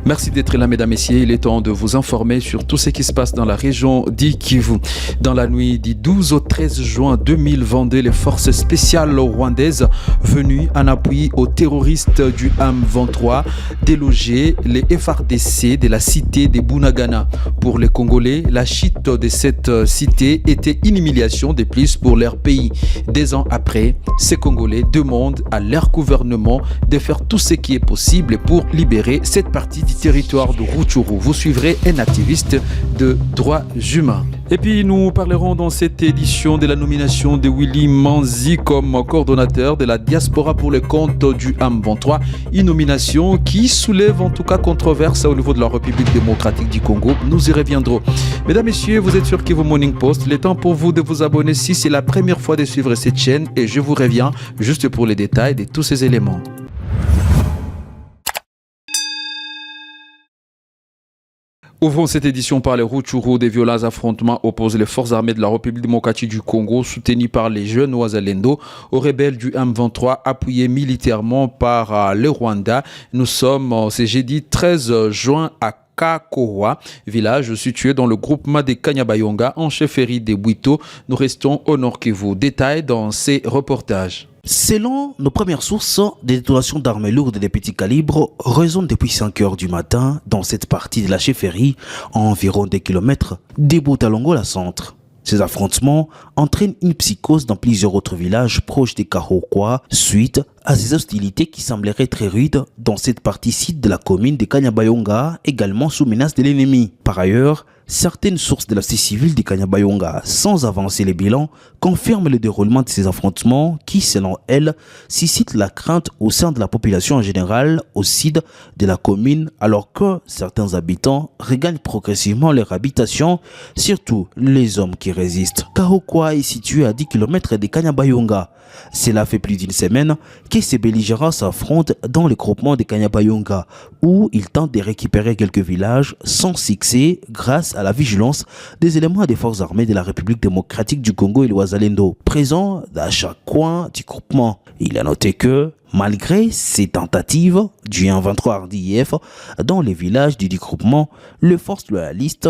Merci d'être là, mesdames, messieurs. Il est temps de vous informer sur tout ce qui se passe dans la région d'Kivu. Dans la nuit du 12 au 13 juin 2022, les forces spéciales rwandaises venues en appui aux terroristes du M23 délogeaient les FARDC de la cité de Bunagana. Pour les Congolais, la chute de cette cité était une humiliation de plus pour leur pays. 2 ans après, ces Congolais demandent à leur gouvernement de faire tout ce qui est possible pour libérer cette partie du territoire de Rutshuru. Vous suivrez un activiste de droits humains. Et puis nous parlerons dans cette édition de la nomination de Willy Manzi comme coordonnateur de la diaspora pour le compte du M23. Une nomination qui soulève en tout cas controverse au niveau de la République démocratique du Congo. Nous y reviendrons. Mesdames, messieurs, vous êtes sur Kivu Morning Post. Il est temps pour vous de vous abonner si c'est la première fois de suivre cette chaîne et je vous reviens juste pour les détails de tous ces éléments. Ouvrons cette édition par les Rutshuru. Des violents affrontements opposent les forces armées de la République démocratique du Congo, soutenues par les jeunes Wazalendo, aux rebelles du M23, appuyés militairement par le Rwanda. Nous sommes ce jeudi 13 juin à Kakowa, village situé dans le groupement des Kanyabayonga en chefferie des Bwito. Nous restons au Nord Kivu. Détails dans ces reportages. Selon nos premières sources, des détonations d'armes lourdes et de petits calibres résonnent depuis 5 heures du matin dans cette partie de la chefferie, à environ 2 kilomètres des Botalongo, la centre. Ces affrontements entraînent une psychose dans plusieurs autres villages proches des Kahokwa suite à ces hostilités qui sembleraient très rudes dans cette partie sud de la commune de Kanyabayonga, également sous menace de l'ennemi. Par ailleurs, certaines sources de la société civile de Kanyabayonga, sans avancer les bilans, confirment le déroulement de ces affrontements qui, selon elles, suscitent la crainte au sein de la population en général au sud de la commune, alors que certains habitants regagnent progressivement leur habitation, surtout les hommes qui résistent. Kahokwa est situé à 10 km de Kanyabayonga. Cela fait plus d'une semaine que ces belligérants s'affrontent dans le groupement de Kanyabayonga, où ils tentent de récupérer quelques villages sans succès grâce à la vigilance des éléments des forces armées de la République démocratique du Congo et le Wazalendo, présents à chaque coin du groupement. Il a noté que, malgré ces tentatives du M23 RDF dans les villages du groupement, les forces loyalistes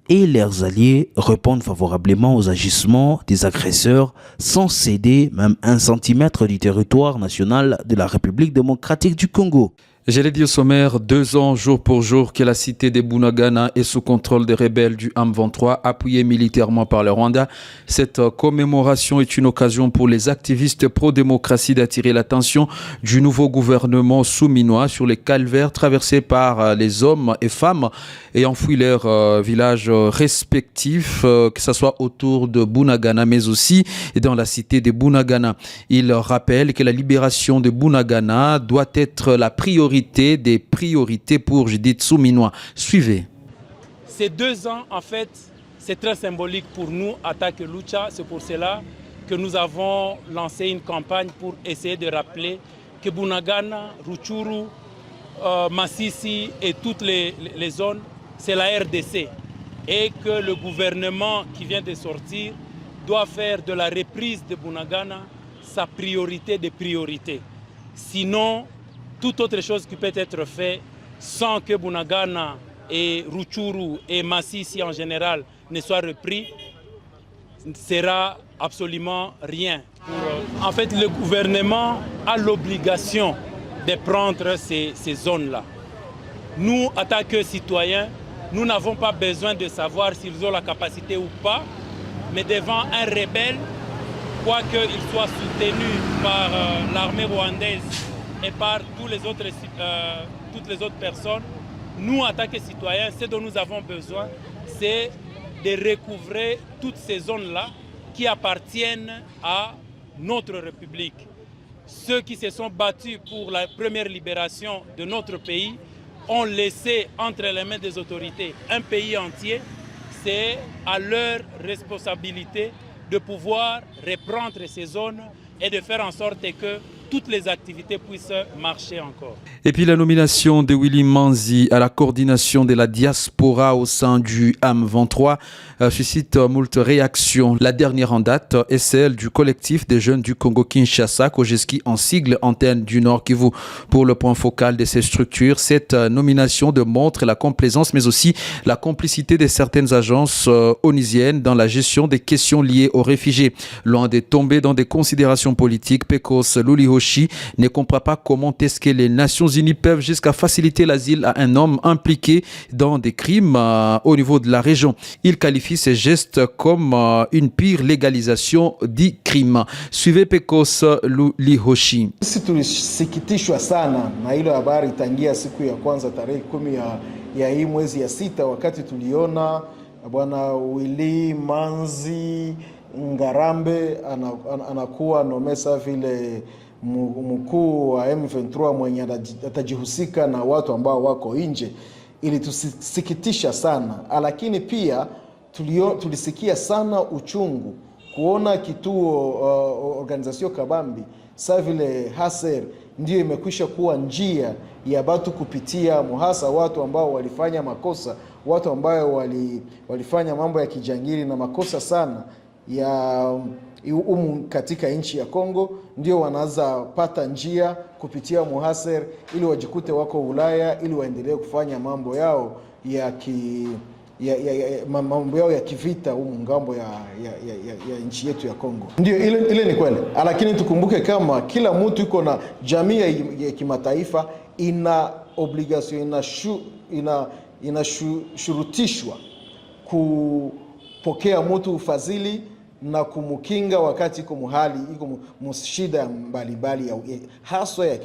et leurs alliés répondent favorablement aux agissements des agresseurs sans céder même 1 centimètre du territoire national de la République démocratique du Congo. Je l'ai dit au sommaire, 2 ans jour pour jour que la cité de Bunagana est sous contrôle des rebelles du M23, appuyés militairement par le Rwanda. Cette commémoration est une occasion pour les activistes pro-démocratie d'attirer l'attention du nouveau gouvernement souminois sur les calvaires traversés par les hommes et femmes ayant fui leurs villages respectifs, que ce soit autour de Bunagana, mais aussi dans la cité de Bunagana. Il rappelle que la libération de Bunagana doit être la priorité des priorités pour Judith Souminois. Suivez. Ces 2 ans, en fait, c'est très symbolique pour nous, Attaque Lucha. C'est pour cela que nous avons lancé une campagne pour essayer de rappeler que Bunagana, Rutshuru, Masisi et toutes les zones, c'est la RDC. Et que le gouvernement qui vient de sortir doit faire de la reprise de Bunagana sa priorité des priorités. Sinon, toute autre chose qui peut être faite sans que Bunagana et Rutshuru et Masisi en général ne soient repris sera absolument rien. En fait, le gouvernement a l'obligation de prendre ces zones-là. Nous, en tant que citoyens, nous n'avons pas besoin de savoir s'ils ont la capacité ou pas, mais devant un rebelle, quoiqu'il soit soutenu par l'armée rwandaise, et par toutes les autres personnes, nous, en tant que citoyens, ce dont nous avons besoin, c'est de recouvrer toutes ces zones-là qui appartiennent à notre République. Ceux qui se sont battus pour la première libération de notre pays ont laissé entre les mains des autorités un pays entier. C'est à leur responsabilité de pouvoir reprendre ces zones et de faire en sorte que toutes les activités puissent marcher encore. Et puis la nomination de Willy Manzi à la coordination de la diaspora au sein du AM23 suscite moult réactions. La dernière en date est celle du collectif des jeunes du Congo-Kinshasa, Kojeski en sigle antenne du Nord Kivu. Pour le point focal de ces structures, cette nomination démontre la complaisance mais aussi la complicité de certaines agences onusiennes dans la gestion des questions liées aux réfugiés. Loin de tomber dans des considérations politiques, Pecos Lulihoshi ne comprend pas comment est-ce que les Nations Unies peuvent jusqu'à faciliter l'asile à un homme impliqué dans des crimes au niveau de la région. Il qualifie ces gestes comme une pire légalisation du crime. Suivez Pecos Lulihoshi. Sisi tulisikitishwa sana na ile habari tangia siku ya kwanza tarehe 10 ya hii mwezi ya sita, wakati tuliona bwana Willy Manzi Ngarambe anakuwa nomesa vile mkuu wa M23 mwenye atajihusika na watu ambao wako nje. Ili tusikitisha sana, lakini pia tulisikia sana uchungu kuona kituo organization kabambi sa vile Haser ndio imekwisha kuwa njia ya batu kupitia muhasa watu ambao walifanya makosa, watu ambao walifanya mambo ya kijangili na makosa sana ya katika nchi ya Kongo, ndio wanaanza pata njia kupitia muhaser ili wajikute wako Ulaya, ili waendelee kufanya mambo yao mambo yao ya kivita ngambo ya nchi yetu ya Kongo. Ndio ile ni kweli, lakini tukumbuke kama kila mtu yuko na jamii ya kimataifa ina obligation, inashurutishwa kupokea mtu ufadhili na kumukinga wakati iko mshida mbalimbali haswa ya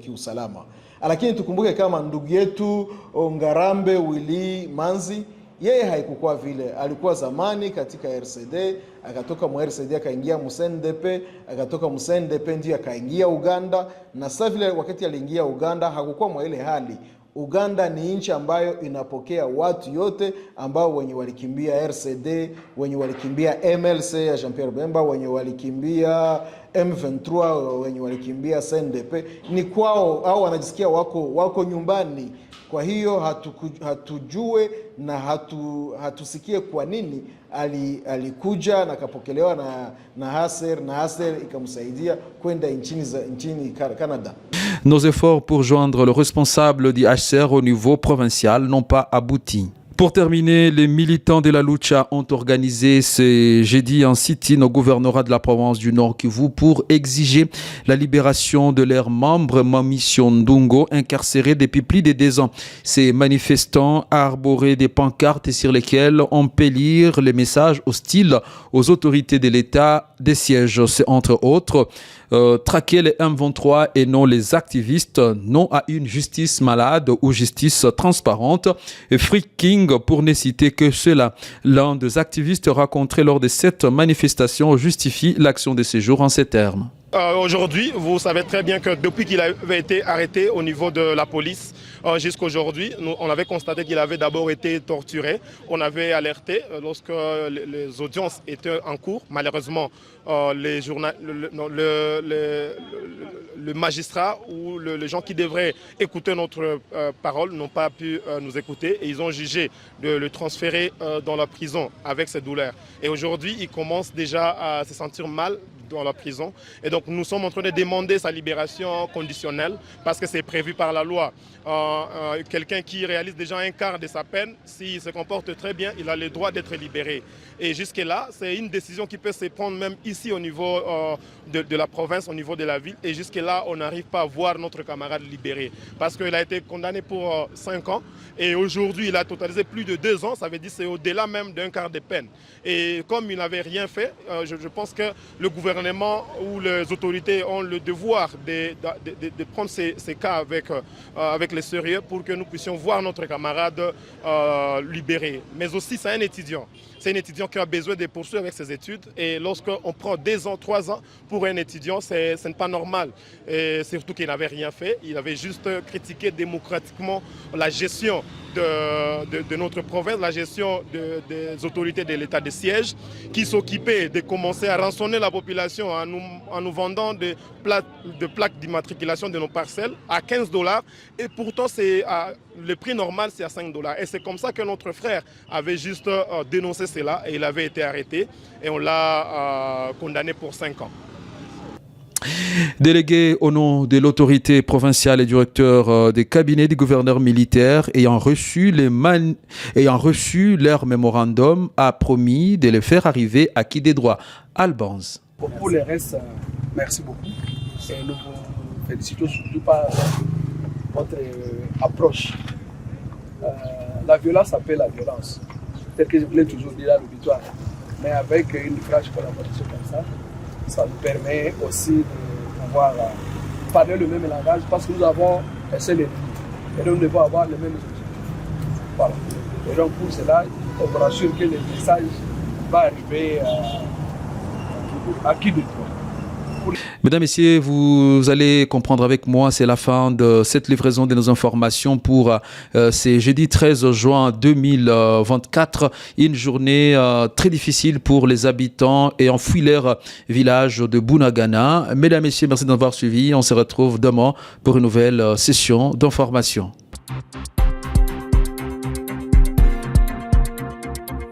kiusalama. Lakini tukumbuke kama ndugu yetu Ngarambe Willy Manzi, yeye haikuwa vile. Alikuwa zamani katika RCD, akatoka mu RCD akaingia mu CNDP, akatoka mu CNDP ndio akaingia Uganda, na sasa vile wakati aliingia Uganda hakukuwa mwa ile hali. Uganda ni nchi ambayo inapokea watu yote ambao wenye walikimbia RCD, wenye walikimbia MLC ya Jean-Pierre Bemba, wenye walikimbia M23, wenye walikimbia CNDP, ni kwao au wanajisikia wako nyumbani. Kwa hiyo hatujue na hatusikie kwa nini alikuja na kapokelewa na Haser ikamsaidia kwenda nchini Canada. Nos efforts pour joindre le responsable du HCR au niveau provincial n'ont pas abouti. Pour terminer, les militants de la Lucha ont organisé ce jeudi un sit-in au gouvernorat de la province du Nord Kivu pour exiger la libération de leurs membres Mamission Ndungo, incarcérés depuis plus de 2 ans. Ces manifestants arboraient des pancartes sur lesquelles on peut lire les messages hostiles aux autorités de l'État des sièges. C'est entre autres traquer les M23 et non les activistes, non à une justice malade ou justice transparente, et freaking pour ne citer que cela. L'un des activistes rencontrés lors de cette manifestation justifie l'action de ces jours en ces termes. Aujourd'hui, vous savez très bien que depuis qu'il avait été arrêté au niveau de la police, jusqu'à aujourd'hui, on avait constaté qu'il avait d'abord été torturé. On avait alerté lorsque les audiences étaient en cours. Malheureusement, le magistrat ou les gens qui devraient écouter notre parole n'ont pas pu nous écouter et ils ont jugé de le transférer dans la prison avec ses douleurs. Et aujourd'hui, il commence déjà à se sentir mal dans la prison. Et donc nous sommes en train de demander sa libération conditionnelle parce que c'est prévu par la loi. Quelqu'un qui réalise déjà un quart de sa peine, s'il se comporte très bien, il a le droit d'être libéré. Et jusque-là, c'est une décision qui peut se prendre même ici au niveau de la province, au niveau de la ville. Et jusque-là, on n'arrive pas à voir notre camarade libéré parce qu'il a été condamné pour 5 ans. Et aujourd'hui, il a totalisé plus de 2 ans. Ça veut dire que c'est au-delà même d'un quart de peine. Et comme il n'avait rien fait, je pense que le gouvernement ou les autorités ont le devoir de prendre ces cas avec le sérieux pour que nous puissions voir notre camarade libéré. Mais aussi, c'est un étudiant. c'est un étudiant qui a besoin de poursuivre avec ses études. Et lorsqu'on prend 2 ans, 3 ans pour un étudiant, ce n'est pas normal. Et surtout qu'il n'avait rien fait. Il avait juste critiqué démocratiquement la gestion de notre province, la gestion des autorités de l'état de siège, qui s'occupaient de commencer à rançonner la population en nous vendant des plaques d'immatriculation de nos parcelles à $15. Et pourtant, le prix normal, c'est à $5. Et c'est comme ça que notre frère avait juste dénoncé cela et il avait été arrêté. Et on l'a condamné pour 5 ans. Délégué au nom de l'autorité provinciale et directeur des cabinets du gouverneur militaire ayant reçu leur mémorandum a promis de les faire arriver à qui des droits. Albanz. Pour le reste, merci beaucoup. Et nous vous félicitons surtout par votre approche. La violence appelle la violence. Tel que je voulais toujours dire à l'auditoire. Mais avec une franche collaboration comme ça nous permet aussi de pouvoir parler le même langage parce que nous avons un seul ennemi. Et nous devons avoir les mêmes objectifs. Voilà. Et donc pour cela, on vous rassure que le message va arriver à qui de toi. Mesdames, Messieurs, vous allez comprendre avec moi, c'est la fin de cette livraison de nos informations pour ce jeudi 13 juin 2024. Une journée très difficile pour les habitants et fui leur village de Bunagana. Mesdames, Messieurs, merci d'avoir suivi. On se retrouve demain pour une nouvelle session d'information.